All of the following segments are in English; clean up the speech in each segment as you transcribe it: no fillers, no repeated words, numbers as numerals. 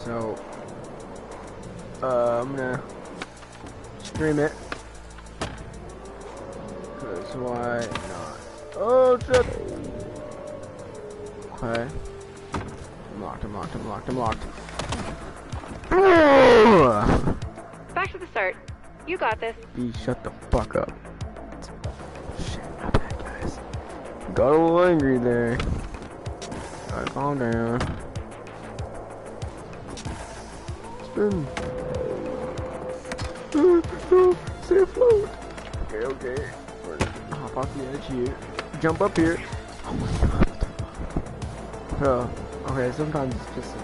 So, I'm gonna stream it. Cause why not? Oh shit! Okay. I'm locked. Back to the start. You got this. B, shut the fuck up. Shit, my bad, guys. Got a little angry there. Alright, calm down. Spin. Stay afloat. Okay. We're gonna hop off the edge here. Jump up here. Oh my god. Okay, sometimes it's just,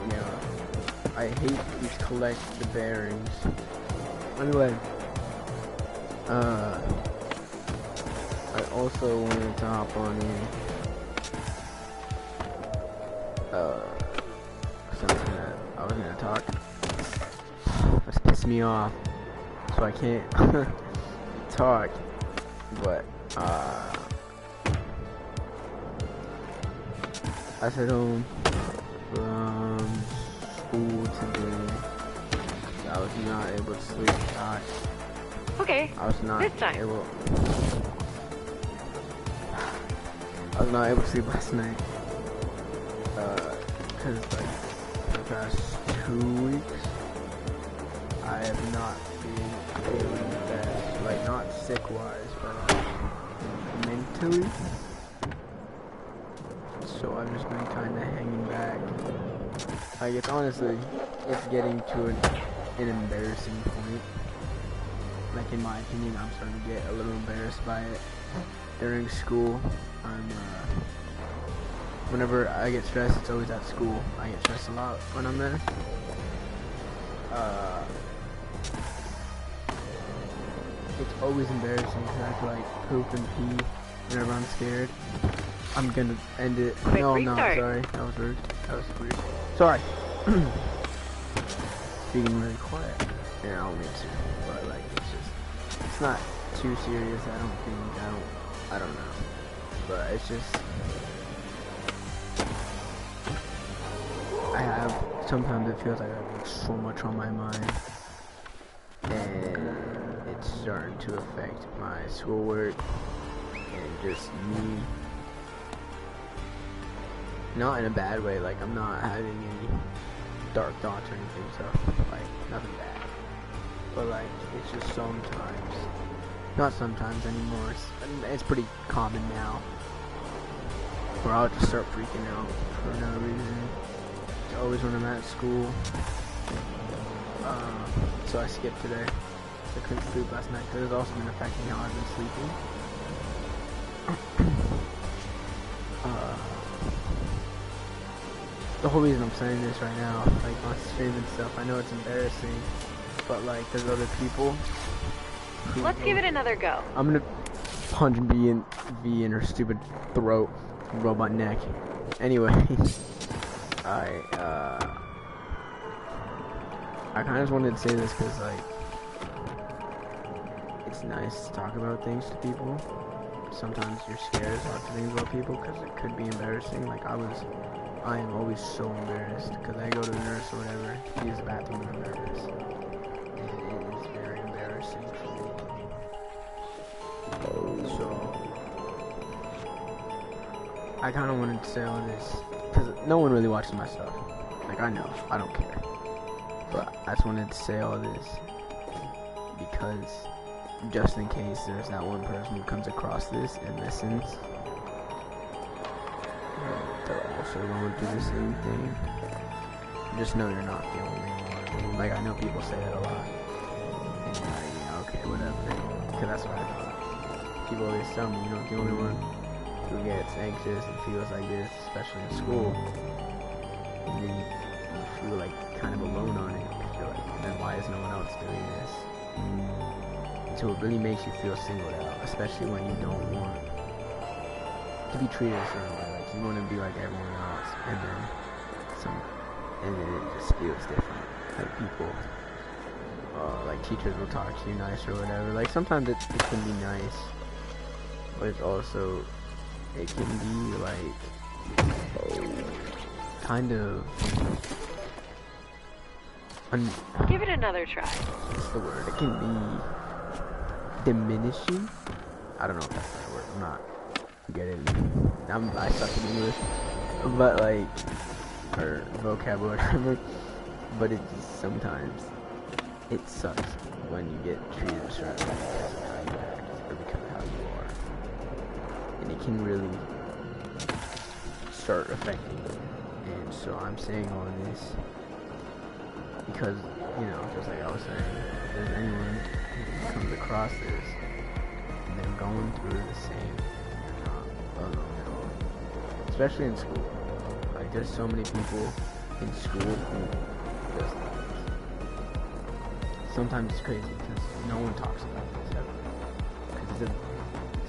I hate these collect the bearings. Anyway. I also wanted to hop on in. I was gonna talk. That's pissing me off. So I can't talk. But, I said home from school today. I was not able to sleep. Okay. I was not this time. I was not able to sleep last night. Cause like for the past 2 weeks, I have not been feeling the best. Like not sick wise, but mentally. So I've just been kind of hanging back. Like it's honestly, it's getting to an embarrassing point. Like in my opinion, I'm starting to get a little embarrassed by it. During school, whenever I get stressed, it's always at school. I get stressed a lot when I'm there. It's always embarrassing because I have to like poop and pee whenever I'm scared. I'm gonna end it. Quick No, I'm not. restart. Sorry, that was rude. That was weird. Sorry. Speaking really quiet. Yeah, I don't need to. But like, it's not too serious. I don't think. I don't know. But it's just. Sometimes it feels like I have so much on my mind, and it's starting to affect my schoolwork and just me. Not in a bad way, like I'm not having any dark thoughts or anything, so like nothing bad. But like it's just sometimes, not sometimes anymore. It's pretty common now, where I'll just start freaking out for no reason. Always when I'm at school. So I skipped today. I couldn't sleep last night because it's also been affecting how I've been sleeping. The whole reason I'm saying this right now, like on stream and stuff, I know it's embarrassing, but like there's other people. Let's give it another go. I'm gonna punch V in her stupid throat, robot neck. Anyway. I kind of just wanted to say this because, like, it's nice to talk about things to people. Sometimes you're scared to talk to things about people because it could be embarrassing. Like, I am always so embarrassed because I go to the nurse or whatever, use the bathroom and I'm nervous. And it is very embarrassing for me. So, I kind of wanted to say all this. Because no one really watches my stuff. Like, I know. I don't care. But I just wanted to say all this because just in case there's that one person who comes across this and listens, they're also going through the same thing. Just know you're not the only one. Like, I know people say that a lot. And you're like, yeah, okay, whatever. Because that's what I thought. People always tell me, you're not the only one who gets anxious and feels like this, especially in school, and then you feel like kind of alone on it, because you're like, then why is no one else doing this? And so it really makes you feel singled out, especially when you don't want to be treated a certain way, like you want to be like everyone else, and then it just feels different. Like people, like teachers will talk to you nice or whatever. Like sometimes it can be nice, but it's also, it can be like kind of Give it another try. What's the word? It can be diminishing. I don't know if that's the right word. I'm not getting. I suck at English, but like, or vocab or whatever. But it just sometimes it sucks when you get treated a certain way because of how you act or because of how you are, and it can really start affecting you. And so I'm saying all this because, you know, just like I was saying, if there's anyone who comes across this and they're going through the same, you're not alone at all. Especially in school. Like, there's so many people in school who just, sometimes it's crazy because no one talks about this ever. Because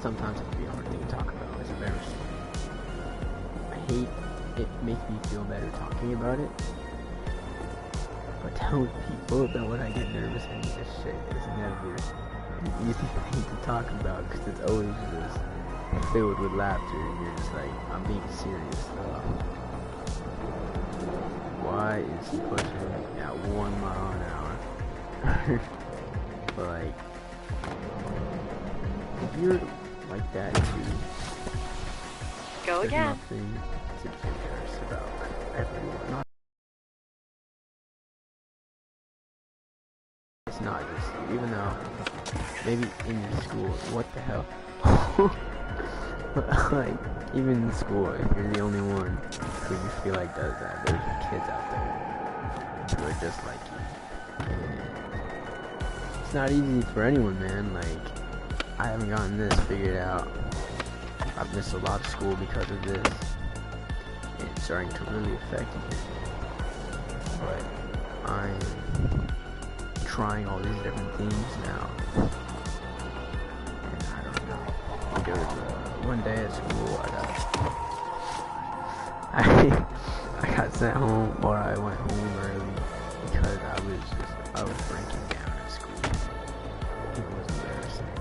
sometimes it can be a hard thing to talk about. It's embarrassing. I hate it. Makes me feel better talking about it. But telling people about when I get nervous and this shit is never an easy thing to talk about because it's always just filled with laughter and you're just like, I'm being serious. Why is he pushing at 1 mile an hour? But like, if you're like that too, Go there's again. nothing to be embarrassed about. Everyone. It's not just you, even though maybe in your school, what the hell? Like, even in school, if you're the only one who you feel like does that, there's kids out there who are just like you. And it's not easy for anyone, man. Like, I haven't gotten this figured out. I've missed a lot of school because of this. And it's starting to really affect me. But I'm trying all these different things now. And I don't know. There was one day at school, I got sent home, or I went home early because I was breaking down at school. It was embarrassing.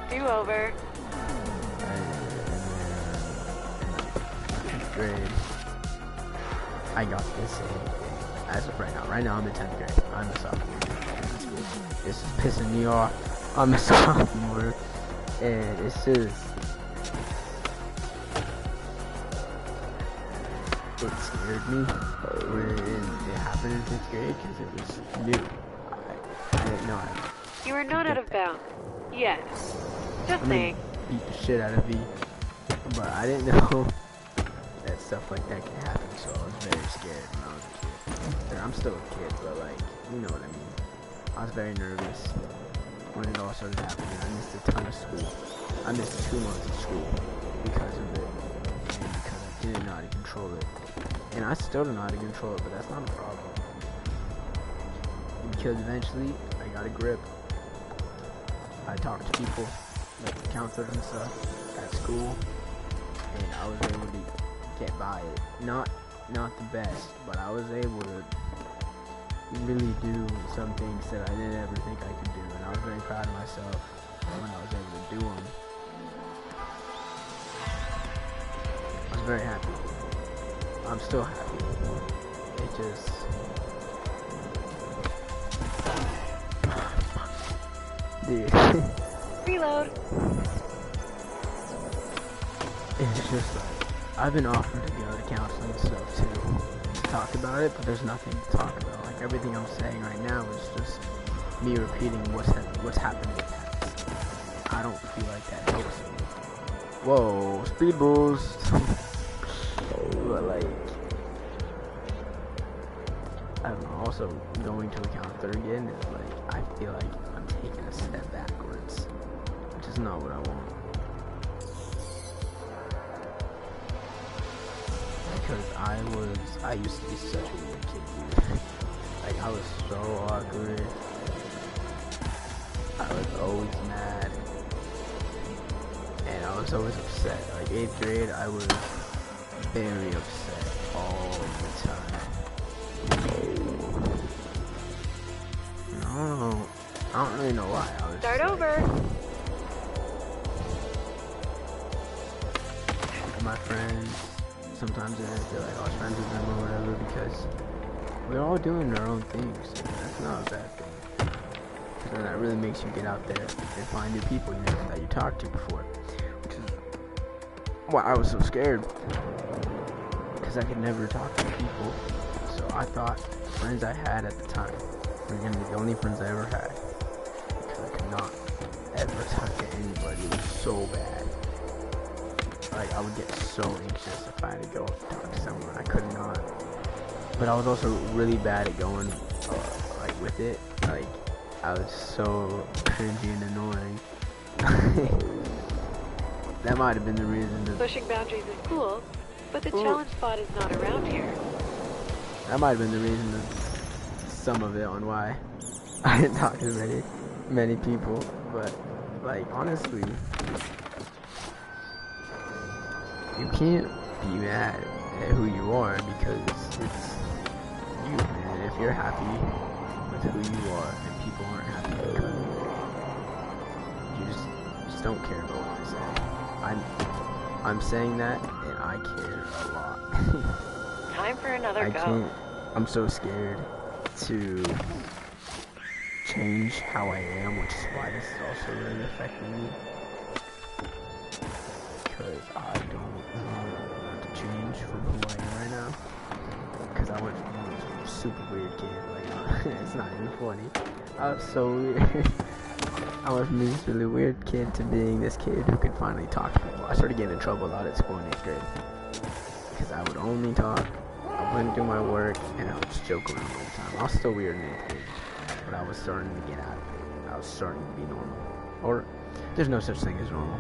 Do over. Grade. I got this as of right now. Right now I'm in 10th grade. I'm a sophomore. This is pissing me off. I'm a sophomore. And it's just, it scared me when it happened in 5th grade because it was new. I didn't know I You are not out of bounds. Yet. Just saying. beat the shit out of V. But I didn't know that stuff like that can happen, so I was very scared when I was a kid. And I'm still a kid, but like, you know what I mean. I was very nervous when it all started happening. I missed a ton of school. I missed 2 months of school because of it. And because I didn't know how to control it. And I still don't know how to control it, but that's not a problem. Because eventually, I got a grip. I talked to people, like counselors and stuff, at school. And I was able to get by it. Not the best, but I was able to really do some things that I didn't ever think I could do, and I was very proud of myself when I was able to do them. I was very happy. I'm still happy. It just, dude. Reload. It's just like, I've been offered to go to counseling and stuff too, to talk about it, but there's nothing to talk about. Like, everything I'm saying right now is just me repeating what's happened in the past. I don't feel like that helps me. Whoa, speed boost. But like, I don't know, also going to a counselor again is like, I feel like I'm taking a step backwards, which is not what I want. Because I used to be such a weird kid, dude. Like, I was so awkward. I was always mad. And I was always upset. Like, 8th grade, I was very upset all the time. No, I don't really know why. I was Start like, over. my friends, sometimes I didn't feel like I was friends with them or whatever because we're all doing our own things. And that's not a bad thing. Because then that really makes you get out there and find new people you never that you talked to before. Which is why I was so scared. Because I could never talk to people. So I thought the friends I had at the time were going to be the only friends I ever had. Because I could not ever talk to anybody. It was so bad. Like, I would get so anxious if I had to go talk to someone. I could not. But I was also really bad at going, like, with it. Like, I was so cringy and annoying. That might have been the reason that... Pushing boundaries is cool, but the challenge spot is not around here. That might have been the reason that some of it on why I didn't talk to many people. But, like, honestly, you can't be mad at who you are because it's you, man. If you're happy with who you are and people aren't happy because you just don't care about what they say. I'm saying that and I care a lot. Time for another go. I'm so scared to change how I am, which is why this is also really affecting me. Because I don't want to change from who I am right now. Because I went from a super weird kid, like, it's not even funny. I was so weird. I went from this really weird kid to being this kid who could finally talk to people. I started getting in trouble a lot at school in 8th grade. Because I would only talk, I wouldn't do my work, and I would just joke around all the time. I was still weird in 8th grade. But I was starting to get out of it. I was starting to be normal. Or, there's no such thing as normal.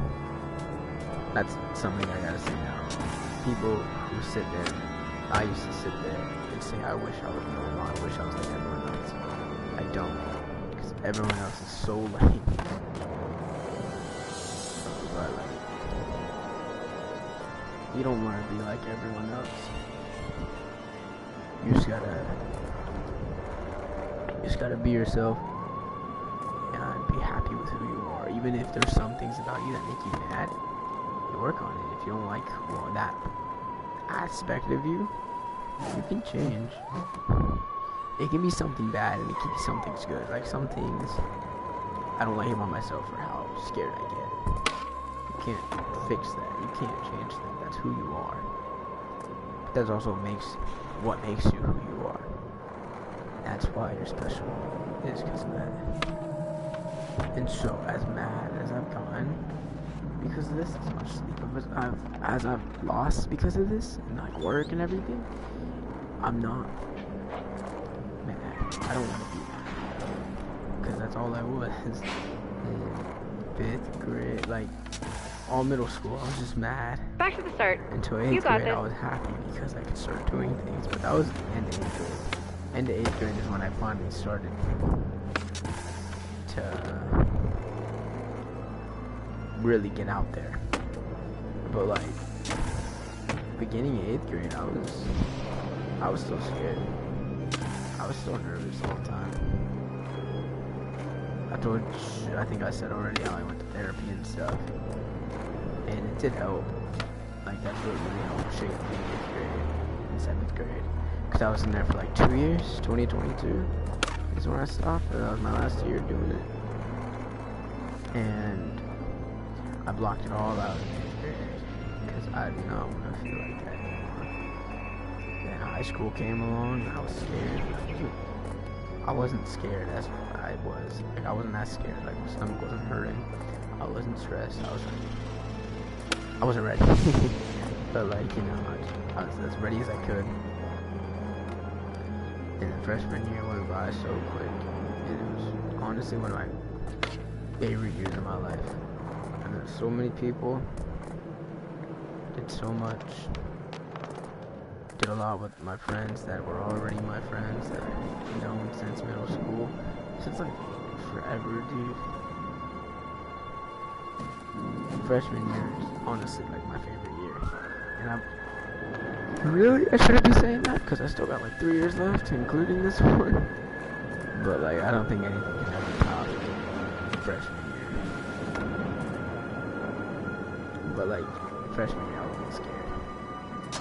That's something I gotta say now. People who sit there, I used to sit there and say, I wish I was normal, I wish I was like everyone else. I don't. Because everyone else is so lame. But, like, you don't want to be like everyone else. You just gotta be yourself and be happy with who you are. Even if there's some things about you that make you mad, you work on it. If you don't like that aspect of you, you can change. It can be something bad and it can be something good. Like some things I don't like about myself or how scared I get. You can't fix that. You can't change that. That's who you are. But that also what makes you who you are. That's why you're special, is because of that. And so, as mad as I've gotten because of this, as much sleep as I've lost because of this, and like work and everything, I'm not mad. I don't want to be mad. Because that's all I was in 5th grade, like all middle school. I was just mad. Back to the start. Until 8th grade, I was happy because I could start doing things. But that was the end of 8th grade. End of 8th grade is when I finally started to really get out there. But like beginning of 8th grade, I was still scared. I was still nervous all the time. I think I said already how I went to therapy and stuff, and it did help. Like that's what really helped shape me in 8th grade and 7th grade. Because I was in there for like 2 years. 2022 is when I stopped. That was my last year doing it. And I blocked it all out in 8th grade. Because I did not want to feel like that anymore. Then high school came along and I was scared. I wasn't scared as I was. Like, I wasn't that scared. Like, my stomach wasn't hurting. I wasn't stressed. I was ready. I wasn't ready. But like, you know, I was as ready as I could. And the freshman year went by so quick. It was honestly one of my favorite years of my life. I met so many people. Did so much. Did a lot with my friends that were already my friends that I've known since middle school. Since like forever, dude. Freshman year is honestly like my favorite year. And really? I shouldn't be saying that because I still got like 3 years left, including this one. But like, I don't think anything can ever top freshman year. But like, freshman year I wasn't scared.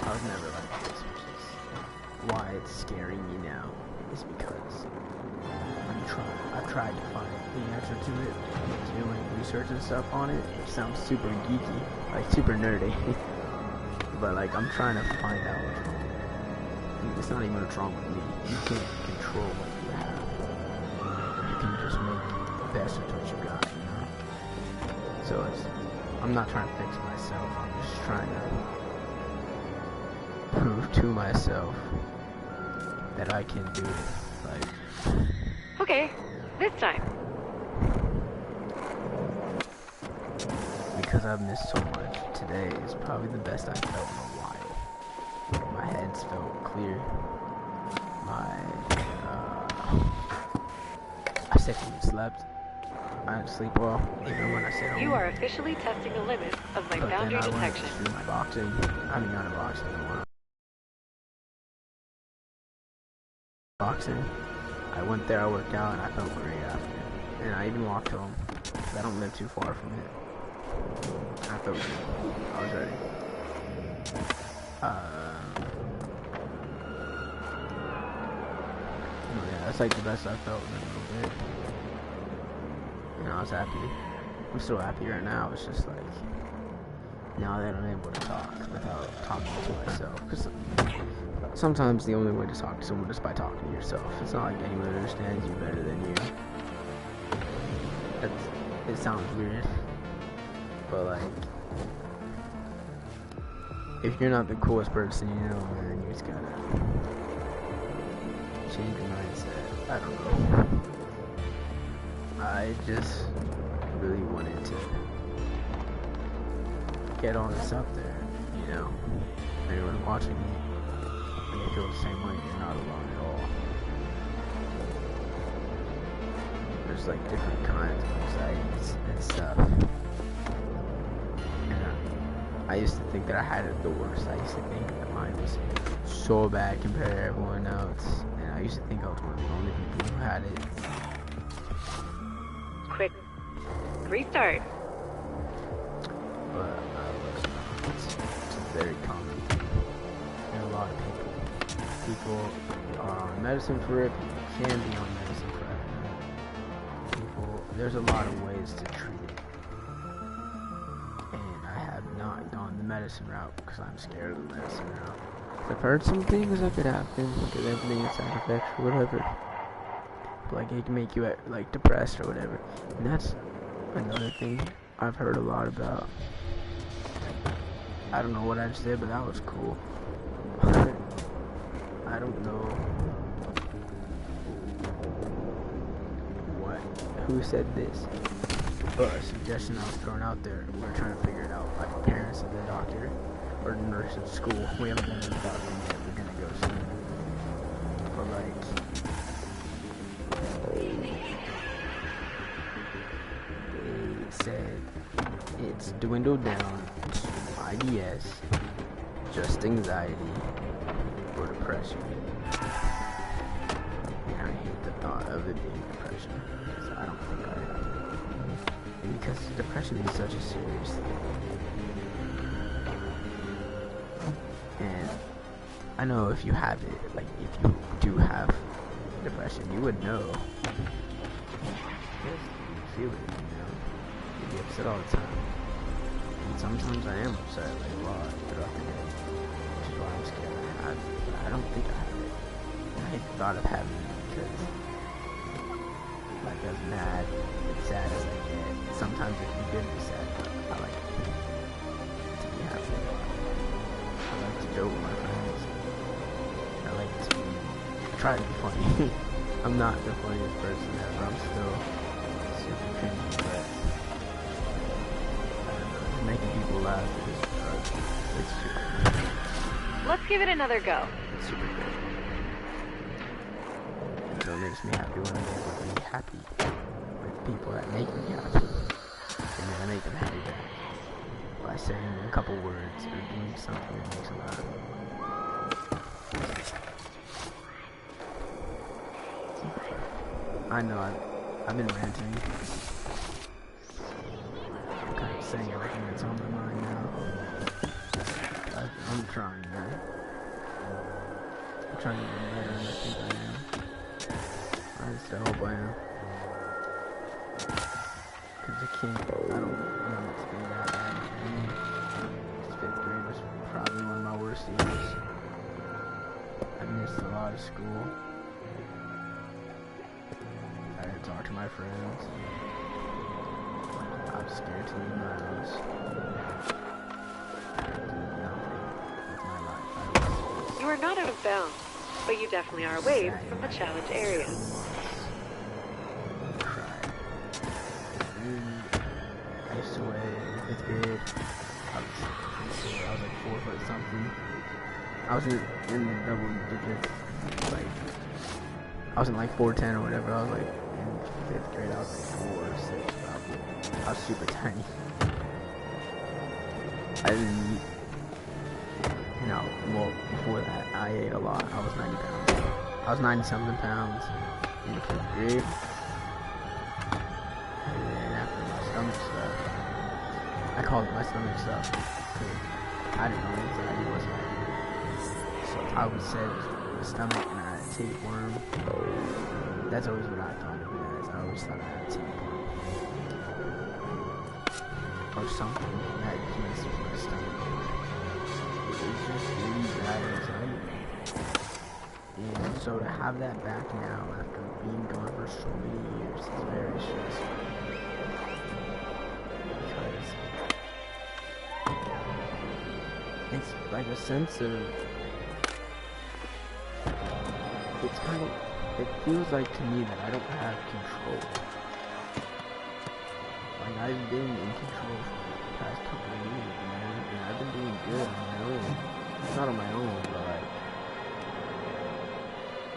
I was never like this, which is why it's scaring me now. Is because I've tried to find the answer to it, doing research and stuff on it, which sounds super geeky, like super nerdy. But like I'm trying to find out what's wrong. It's not even what's wrong with me. You can't control what you have. You can just make the best of what you got, you know? So I'm not trying to fix myself. I'm just trying to prove to myself that I can do it. Like, Okay, this time. because I've missed so much, today is probably the best I've felt in a while. My head's felt clear. I secondly slept. I didn't sleep well, even when I said You are officially testing the limits of my but boundary then I went detection. to do my boxing. I mean, not a boxing. Boxing. I went there, I worked out, and I felt great after. And I even walked home, because I don't live too far from it. I felt good. I was ready. Yeah, that's like the best I felt in a little bit. You know, I was happy. I'm still happy right now. It's just like, now that I'm able to talk without talking to myself. Because sometimes the only way to talk to someone is by talking to yourself. It's not like anyone understands you better than you. It sounds weird. But like, if you're not the coolest person you know, man, you just gotta change your mindset. I don't know. I just really wanted to get all this up there, you know. Anyone watching me, you feel the same way, you're not alone at all. There's like different kinds of anxieties and stuff. I used to think that I had it the worst. I used to think that mine was so bad compared to everyone else. And I used to think I was one of the only people who had it. Quick restart. But it's a very common thing. There are a lot of people. People are on medicine for it. People can be on medicine for it. There's a lot of ways to treat it. Not gone the medicine route because I'm scared of the medicine route. I've heard some things that could happen because everything is side effects or whatever. Like it can make you like depressed or whatever. And that's another thing I've heard a lot about. I don't know what I just did, but that was cool. I don't know who said this. But a suggestion I was throwing out there, we're trying to figure it out, like parents of the doctor or the nurse at school. We haven't done the doctor yet, we're gonna go soon. But like, they said it's dwindled down to IBS, just anxiety, or depression. And I hate the thought of it being depression, because I don't think I have it. Because depression is such a serious thing. And I know if you have it, like if you do have depression, you would know. Yes, you feel it, you know. You'd be upset all the time. And sometimes I am upset, like a lot throughout the day. Which is why I'm scared I have it. I don't think I have it. I hate the thought of having it because like as mad and sad as I get, sometimes it can be good to be sad, but I like to be happy. I like to joke with my friends. I like to try to be funny. I'm not the funniest person ever. I'm still super cringy, but I don't know, making people laugh is it's super good. Let's give it another go. It's super good. So it makes me happy when I'm able to be happy with people that make me happy. And then I make them happy back by saying a couple words or doing something that makes them happy. I know I've been ranting. I'm kind of saying everything that's on my mind now. trying, man. I'm trying to get better, and I think I am. I just hope I am. Because I don't want it to be that bad. I mean, 5th grade was probably one of my worst years. I missed a lot of school. I had to talk to my friends. I was scared to leave my house. I could do nothing with my life. You are not out of bounds, but you definitely are away from the challenge area. I used to weigh in 5th grade. I was like 4 foot something. I was in the double digits. Like, I was in like 4'10" or whatever. I was like in 5th grade. I was like 4 or 6 probably. I was super tiny. I didn't eat. No, well, before that, I ate a lot. I was 90 pounds. I was 90-something pounds in the 5th grade. And then after my stomach stuff, I called it my stomach stuff because I didn't know anxiety was like. So I would say it was my stomach and I had a tapeworm. That's always what I thought of it as. I always thought I had a tapeworm. Or something that messed with my stomach. It was just really bad anxiety. And so to have that back now after being gone for so many years is very stressful. Because it's like a sense of, it's kind of, it feels like to me that I don't have control. Like I've been in control for the past couple of years, man, and I've been doing good on my own. It's not on my own, but like,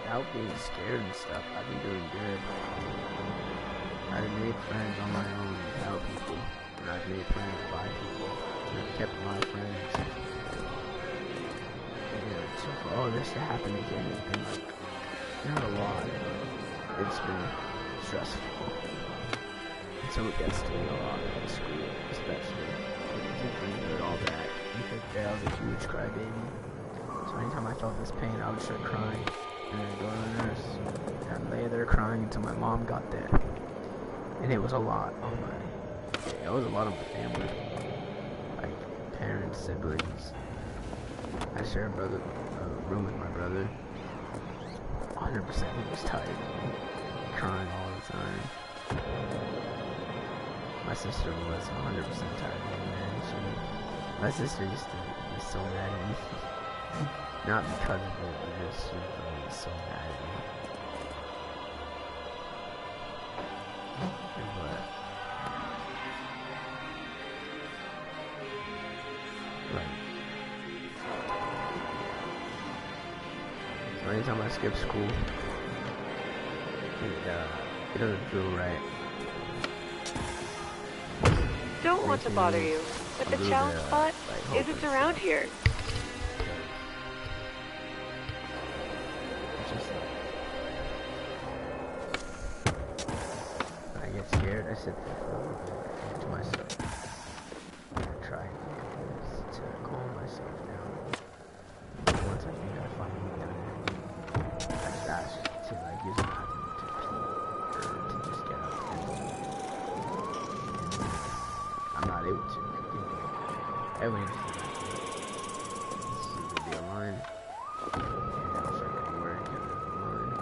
without being scared and stuff, I've been doing good. I've made friends on my own without people, and I've made friends by people, and I've kept my friends. And so for all this to happen again, it's been like, not a lot, but it's been stressful. And so it gets to me a lot in school, especially. Because it brings it all back. Because I was a huge crybaby. So anytime I felt this pain, I would start crying. And I'd go to the nurse. And I'd lay there crying until my mom got there. And it was a lot on my, it was a lot on my family. Like, parents, siblings. I share a room with my brother. 100% he was tired of me, crying all the time. My sister was 100% tired of me, man. My sister used to be so mad at me. Not because of it, but just she was always so mad at me. So anytime I skip school, it doesn't feel right. Don't want to bother you, but the challenge spot isn't around here. It's just when I get scared, I sit there for a little bit and think to myself. I try to calm myself down. Once I think I finally done it, I start to like use my to pee or to just get up and I'm not able to. Everyone this would be a line. And I'll start to work and there's a line.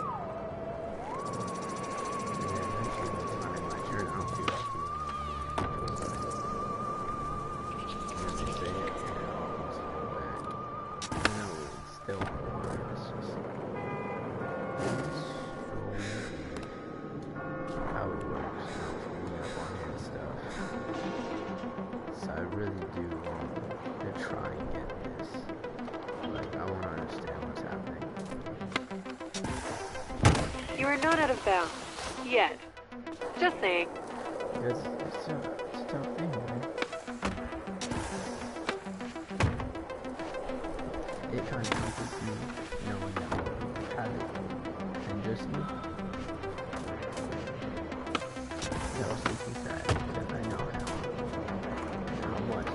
And then eventually when it's finally my turn, I don't feel like and then they say it and it all comes to go back. I know it's still hard. It's just how it works for me up on here and stuff. So I really do want to try and get this. Like, I want to understand what's happening. You are not out of bounds. Yet. Just saying. It's a tough thing, man. It kind of comforts me knowing that more people have it than just me. It also makes me sad because I know how much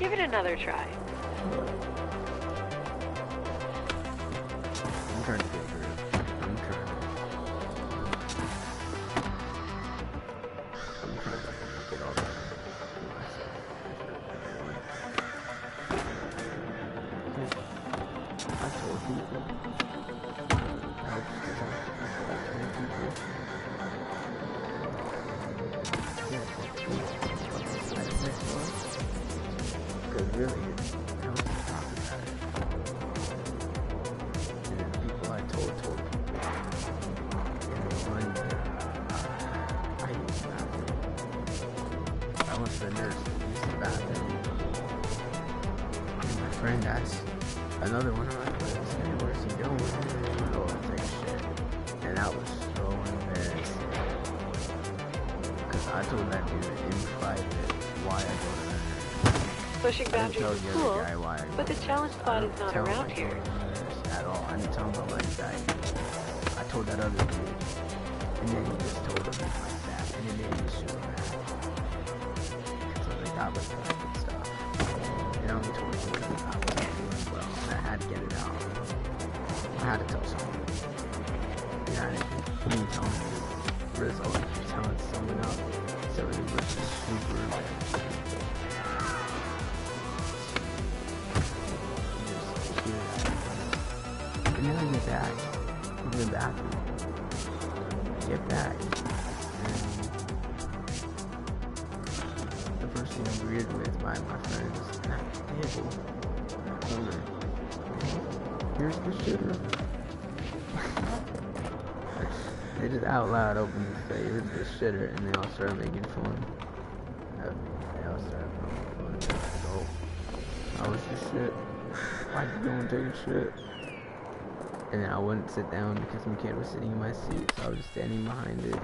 Give it another try. I'm trying to get through. I'm trying to get all that. I told people. Because really, I was just talking about it. And the people I told people. And the one I used to bathroom. I was the nurse that used the bathroom. And my friend asked another one of my friends, hey, where's he going? Oh, it's like shit. And that was so embarrassing. Because I told that dude in private why I go to that. Pushing boundaries is cool, but the challenge spot is not around here. At all. I didn't tell him about my anxiety. I told that other dude. And then he just told him like that. And then made me super mad. So like that was the good stuff. And I only told him because I wasn't doing well. And I had to get it out. I had to tell someone. Yeah, I didn't tell him the result. You're telling someone else. So it was just super embarrassing. And then I get back from the bathroom. Get back. And the person I'm greeted with by my friends at the table, in the corner. Here's the shitter. They just out loud opened and say, here's the shitter, and they all started making fun of me. They all started making fun of me. Like, oh, how was your shit? Why'd you go and take a shit? And then I wouldn't sit down because my kid was sitting in my seat, so I was just standing behind it.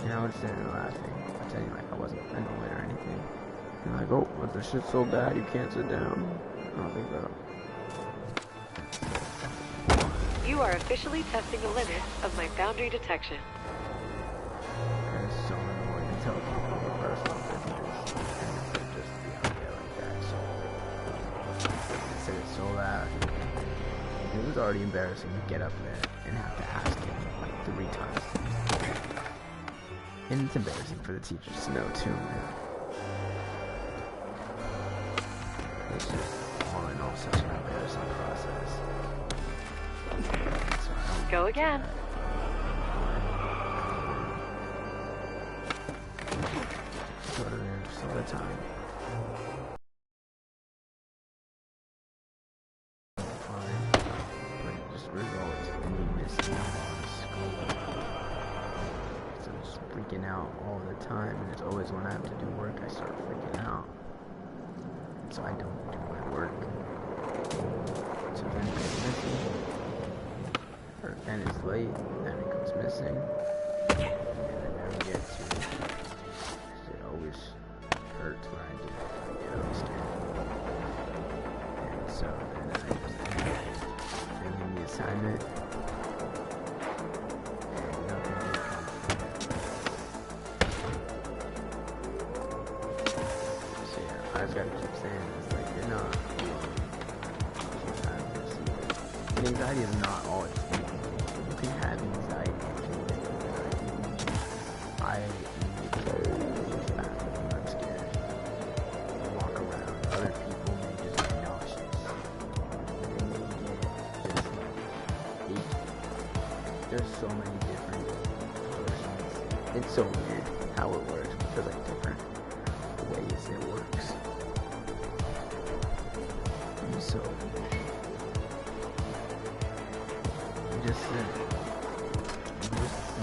And I was sitting there laughing, pretending like I wasn't annoyed or anything. And like, oh, but the shit's so bad you can't sit down. I was like, bro. You are officially testing the limits of my boundary detection. And it's so annoying to tell people their personal business. And they just be out there like that. So I said it so loud. It was already embarrassing to get up there and have to ask him like 3 times. And it's embarrassing for the teachers to know too, man. It's just all in all such an embarrassing process. So Go again. Go to there just all the time. Results in me missing out on school. So I'm just freaking out all the time, and it's always when I have to do work I start freaking out. And so I don't do my work. So then it goes missing. Or then it's late, then it goes missing. And I never get to it. It always hurts when I do it. I get upstairs. And so then I just the assignment, and nothing did come from it. So yeah, I just gotta keep saying this, like, you're not and anxiety is not always you can have anxiety if you think anxiety. I I'm scared. I walk around, other people may just be nauseous. There's so many different versions. It's so weird how it works because like different ways it works. And so just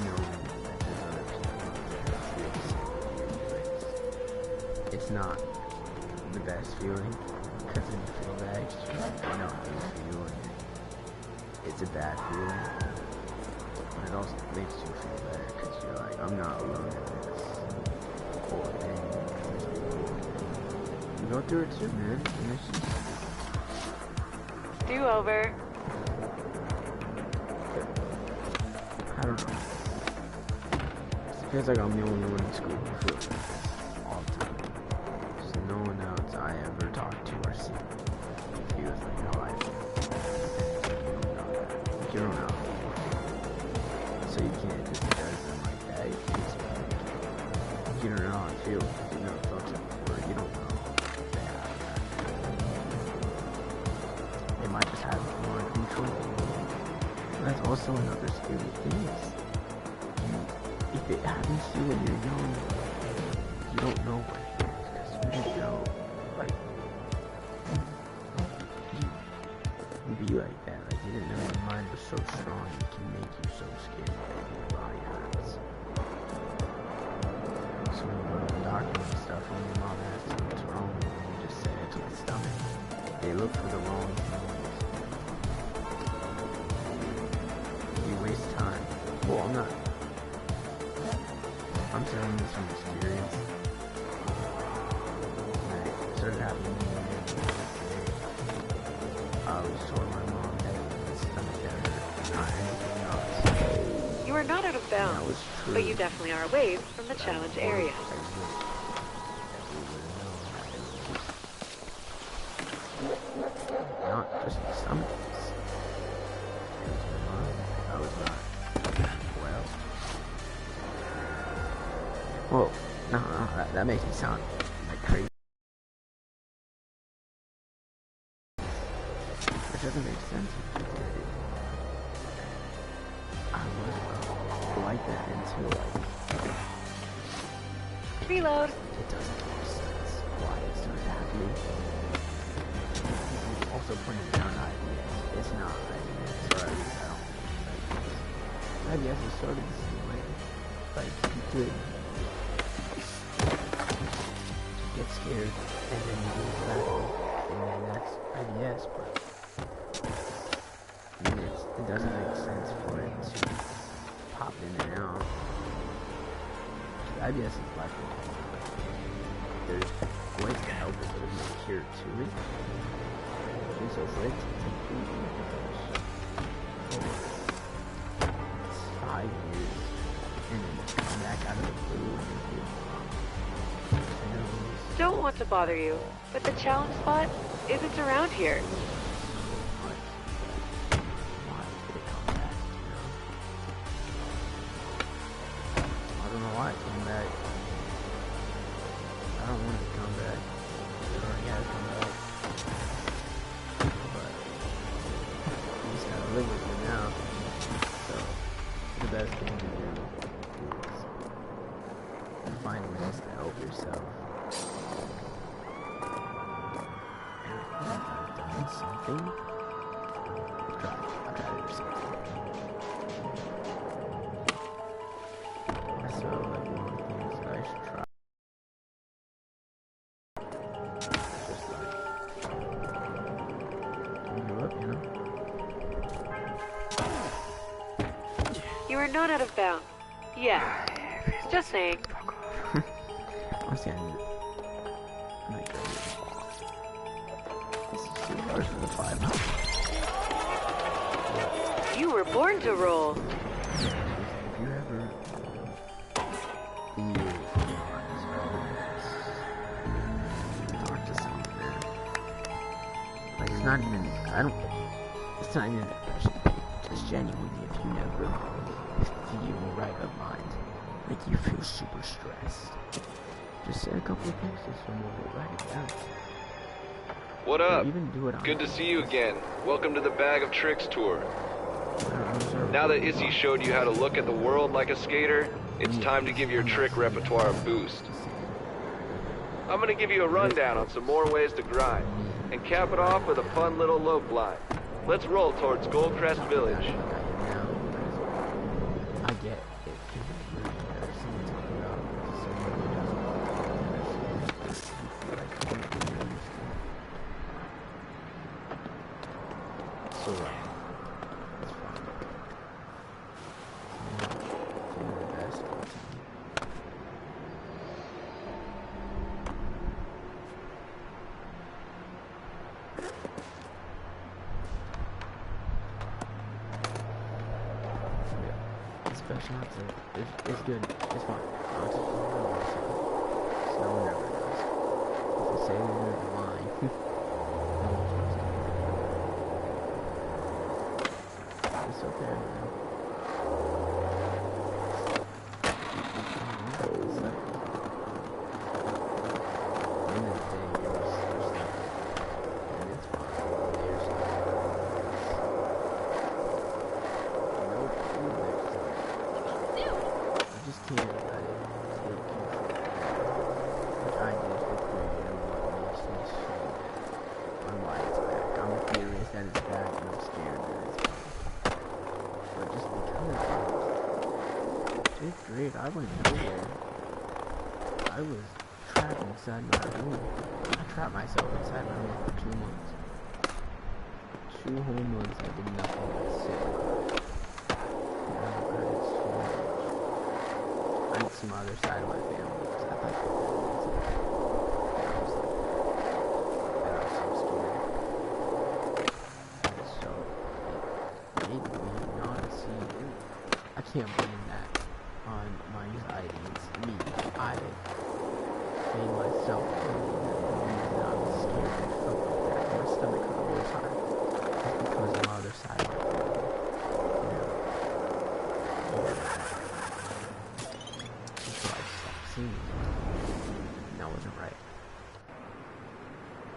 know that there's other people out there. It's not the best feeling because then you feel bad. You know how you feel. It's a bad feeling. But it also makes you feel better because you're like, I'm not alone in this whole thing. You go through it too, man. And it's just... Do over. I don't know. It feels like I'm the only one in school who feels like this all the time. Just no one else I ever talk you don't know how it feels. You never felt it before. You don't know if they have that. They might just have more control. And that's also another scary thing. If it happens to you when you're young, you don't know what it is. Because you didn't know. Like, you be like that. Like, you didn't know your mind was so strong. It can make you so scared that your body hurts. So when you go to the doctor and stuff, when your mom asks you what's wrong, and you just say it's my stomach, they look for the wrong things. You waste time. Well, I'm telling this from experience. Like, it started happening to me yesterday. I was told my mom that my stomach that hurt, not anything else. You are not out of bounds, That was true. but you definitely are away from the challenge area. Not just the stomach. It was my mind. I was not well. No, that makes me sound like crazy. Which doesn't make sense. I was like that until Reload. it doesn't make sense why it started happening. People also pointed down IBS. It's not IBS, or at least I don't think it's IBS. IBS was started the same way. Like, you could get scared, and then you lose back, and then that's IBS, but I mean, it doesn't make sense for it to pop in and out. IBS is like, there's ways to help it, but there's no cure to it. And so for it to take it's 5 years, and then come back out of the blue and Don't want to bother you, but the challenge spot isn't around here. why did it come back, I don't know why it came back. I don't want it to come back. It already has come back. But you just gotta live with it now. So the best thing to do is find ways to help yourself. I've done something. I've tried to do something. So, like, one of the things that I should try is just, like, don't give up, you know? You are not out of bounds. Yeah. Just saying. Honestly, I'm like, this is $2 for the 5 hours. You were born to roll. If you ever talk to someone, man. Like, it's not even depression. Just genuinely, if you never feel right of mind, like you feel super stressed, just say a couple of things to someone and write it down. What up? Even do it on Good to see you again. Welcome to the Bag of Tricks tour. Now that Issy showed you how to look at the world like a skater, it's time to give your trick repertoire a boost. I'm gonna give you a rundown on some more ways to grind, and cap it off with a fun little lope line. Let's roll towards Goldcrest Village. I get it. So, it's fine. Especially not to, it's good, it's fine. Not to no one ever does. If they say they're gonna be lying, no one's supposed to. It's okay, man. that it's bad and I'm scared that it's bad. But just because 5th grade, I went nowhere. I was trapped inside my room. I trapped myself inside my room for 2 months. 2 whole months I did nothing but sit and cry. And I regretted so much. I didn't see my other side of my family because I thought they were so scared. And so it made me not see it. I can't blame that on my anxiety. It's me. I made myself believe that I was scared and felt like that. My stomach hurt all the time. It's because of my other side of my family. So I stopped seeing it. And that wasn't right.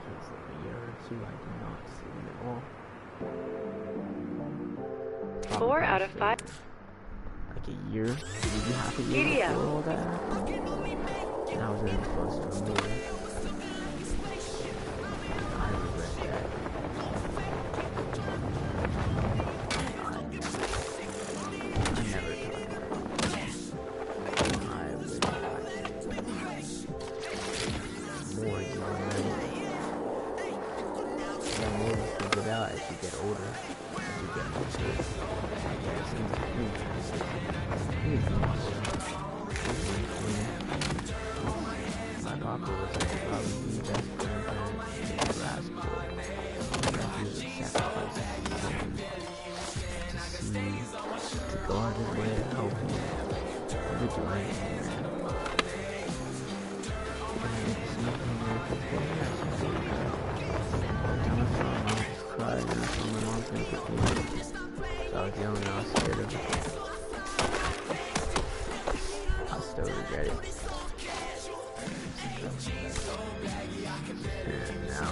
So it's like a year or 2 I did not see it at all. 4 out of 5. Like a year, maybe half a year before all that happened. And I was really close to a movie. I regret that. I never thought about it. I wish I more young memory. The more you figure it out as you get older, as you get older, I guess, my papa was like probably the best grandparent you could ever ask for. He would sacrifice everything to go out of his way to help me. He would do anything, man. And I did the same thing with the thing. Every time I saw my mom just cry, and I saw my mom think of me. So I was young and I was scared of it. I still regret it. And now,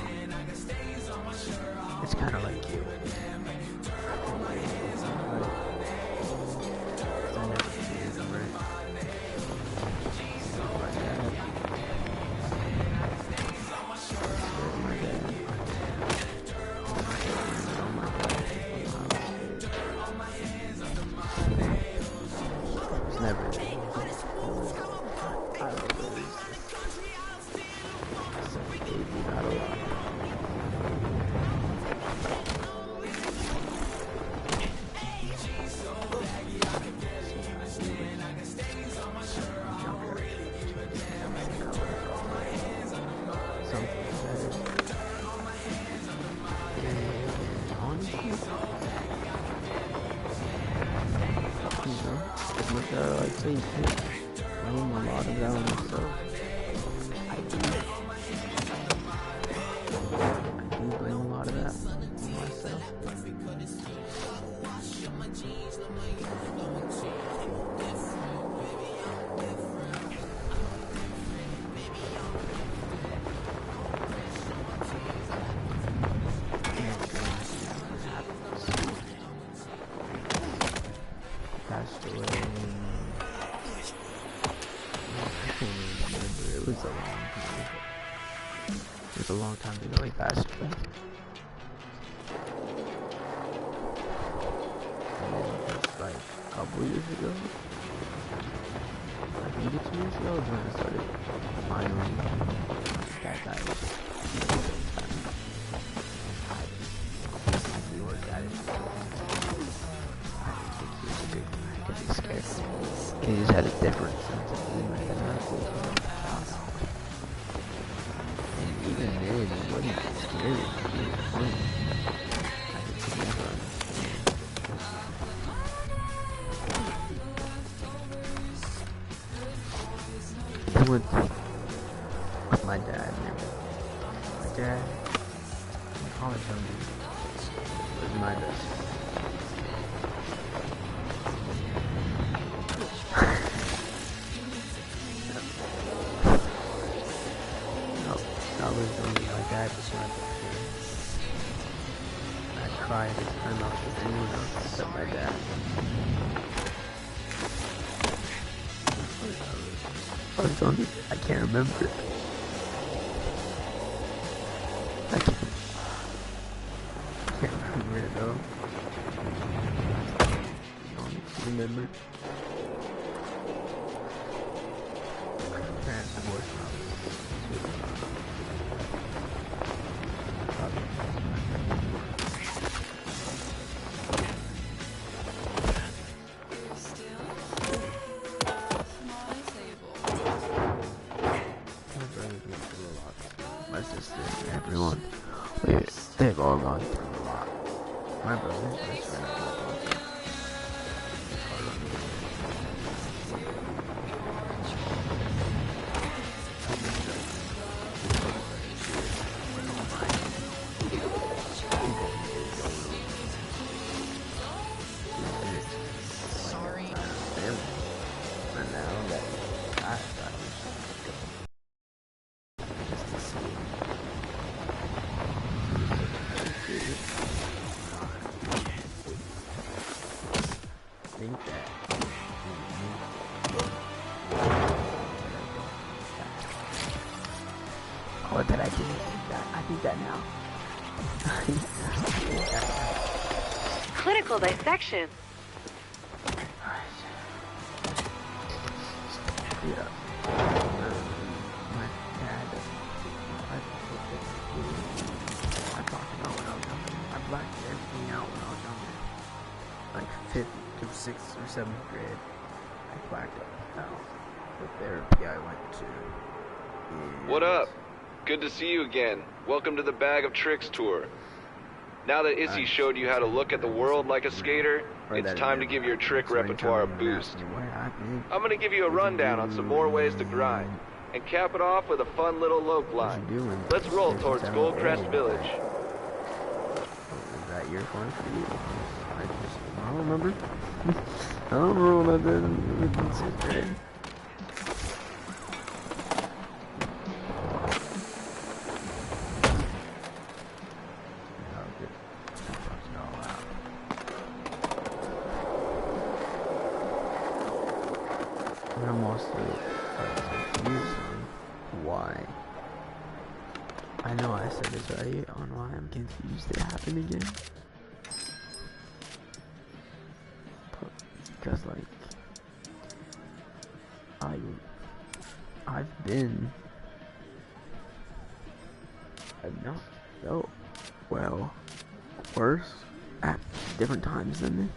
it's kind of like you. I never treated them right. My dad. My dad. Never. I don't know. Some baby battle. Something better. And honestly, as much as I like saying shit, I blame a lot of that on myself. I do blame a lot of that on myself. Passed away. I can't even remember. It was a long time ago. It was a long time ago he passed away. And then just like a couple years ago, like maybe 2 years ago, is when I started finally that guy was I reworked at it. I didn't think he was a good guy because he's scared. He just had a different sense of humor than other people. And even then, he wasn't scary. He was funny. I could never understand. Then with my dad, man. My dad, I'll tell you, was my best friend. I was only my dad was my best friend. I'd cry every time I was with anyone else except my dad. I was only, I can't remember. I can't remember. remember? Parents divorced my sister, everyone. They've all gone through a lot. My brother's best friend is or that I didn't think that. I think that now. Clinical dissection. Yeah. My dad I talked about when I was younger. I blacked everything out when I was younger. Like 5th to 6th or 7th grade. I blacked it out. The therapy I went to. What up? Good to see you again. Welcome to the Bag of Tricks tour. Now that Issy showed you how to look at the world like a skater, it's time to give your trick repertoire a boost. I'm gonna give you a rundown on some more ways to grind, and cap it off with a fun little lope line. Let's roll towards Goldcrest Village. Is that your fun for you? I don't remember. I don't remember what I did in 6th grade. I'm also confused on why. I know I said this right on why I'm confused it happened again. Because like I've not felt worse at different times than this.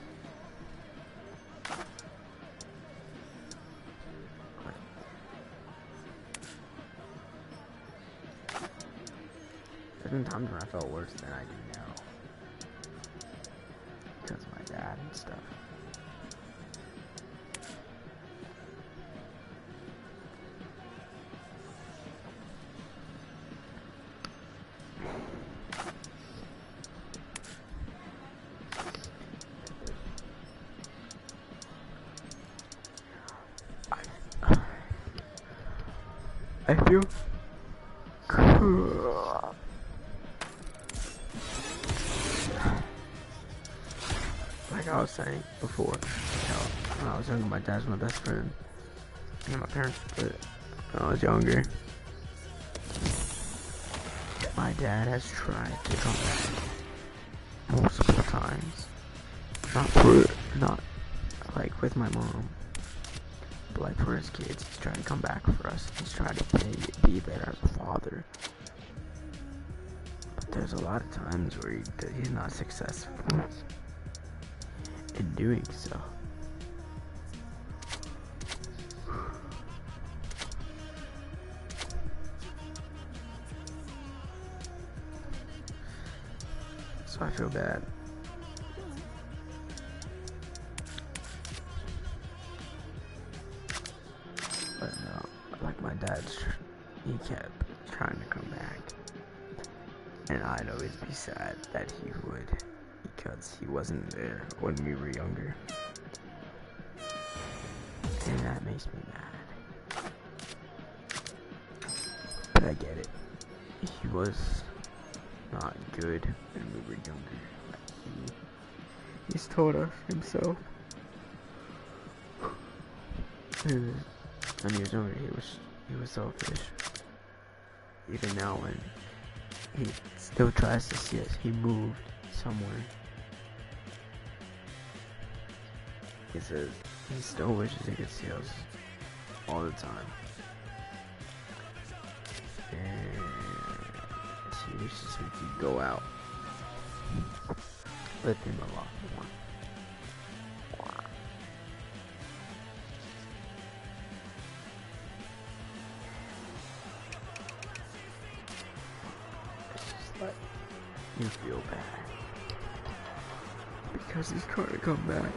There's been times when I felt worse than I do now. Because of my dad and stuff. I feel like I was saying before, when I was younger, my dad's my best friend. And my parents split when I was younger. My dad has tried to come back multiple times. Not like with my mom, but like for his kids. He's trying to come back for us. He's trying to be better as a father. But there's a lot of times where he's not successful in doing so. So I feel bad. But no, like my dad's, he kept trying to come back. And I'd always be sad that he would, because he wasn't there when we were younger. And that makes me mad. But I get it. He was not good when we were younger. Like he's told us himself. When he was younger, he was selfish. Even now, when he still tries to see us, he moved somewhere. He says he still wishes he could see us all the time. And he wishes we could go out with him a lot more. It's just like you feel bad because he's trying to come back.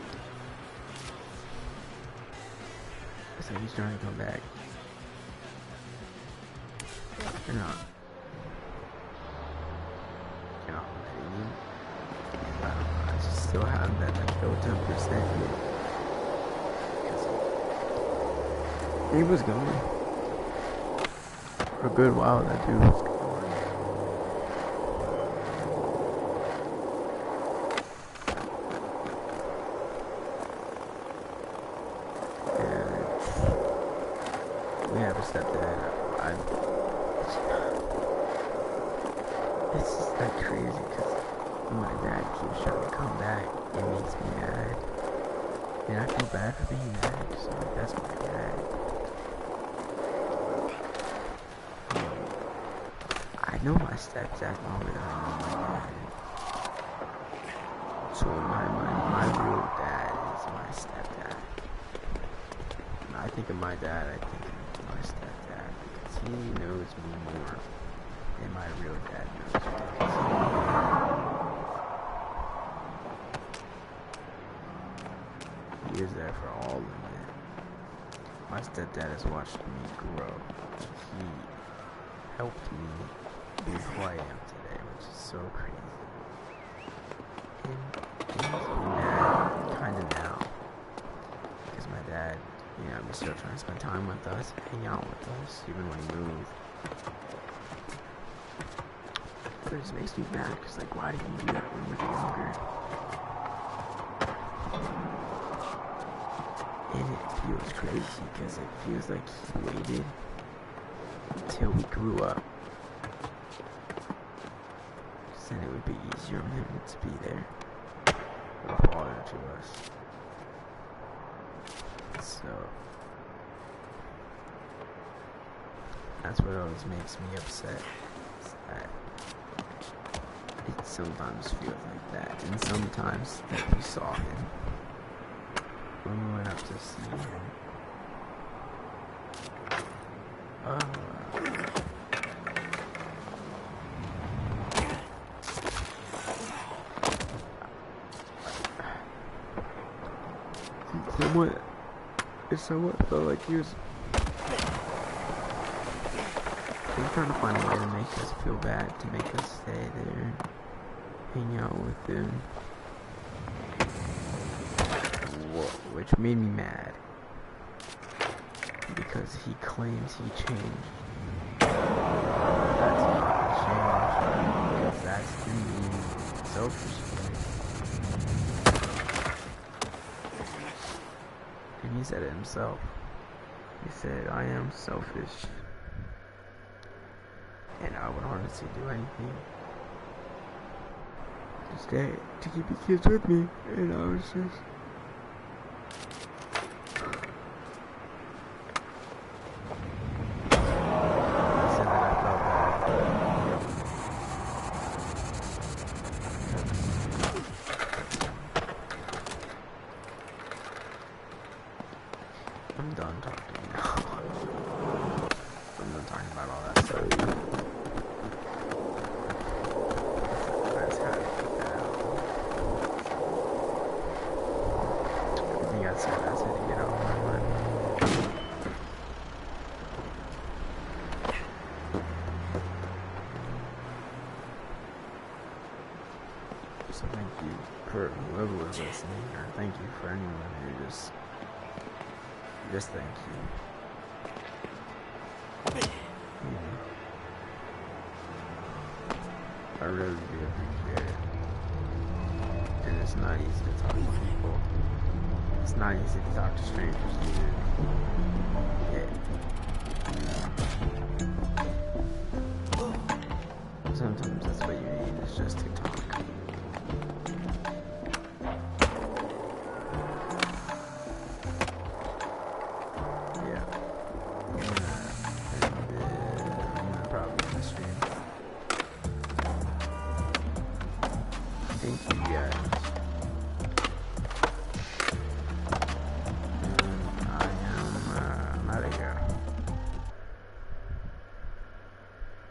It's like he's trying to come back. You're not. You're not letting him. I just still have that like low 10% here. He was going. For a good while, that dude was going. And we have a stepdad. It's just that crazy because my dad keeps trying to come back. It makes me mad. And I feel bad for being mad because like, that's my dad. I know my stepdad longer than I know my dad. So in my mind, my real dad is my stepdad. When I think of my dad, I think of my stepdad because he knows me more than my real dad knows me. He is there for all of it. My stepdad has watched me grow. He helped me be who I am today, which is so crazy. And he makes me mad, kinda now. Because my dad, you know, was still trying to spend time with us, hang out with us, even when he moved. But it just makes me mad, because like, why did you do that when we were younger? And it feels crazy, because it feels like he waited until we grew up. Then it would be easier on him to be there, a father to us. So that's what always makes me upset. Is that it sometimes feels like that, and sometimes that we saw him when we went up to see him. It somewhat felt like he was trying to find a way to make us feel bad, to make us stay there, hang out with him, which made me mad, because he claims he changed. That's not change, because that's him being selfish. And he said it himself. He said, I am selfish. And I would honestly do anything to stay, to keep the kids with me. And I was just... He said that I felt bad. I'm done talking now. I'm done talking about all that stuff. I just gotta get that out. Everything I said, I said to get out of my mind. So thank you for whoever was listening, or thank you for anyone who just thank you. I really do appreciate it. And it's not easy to talk to people. It's not easy to talk to strangers either. Yeah.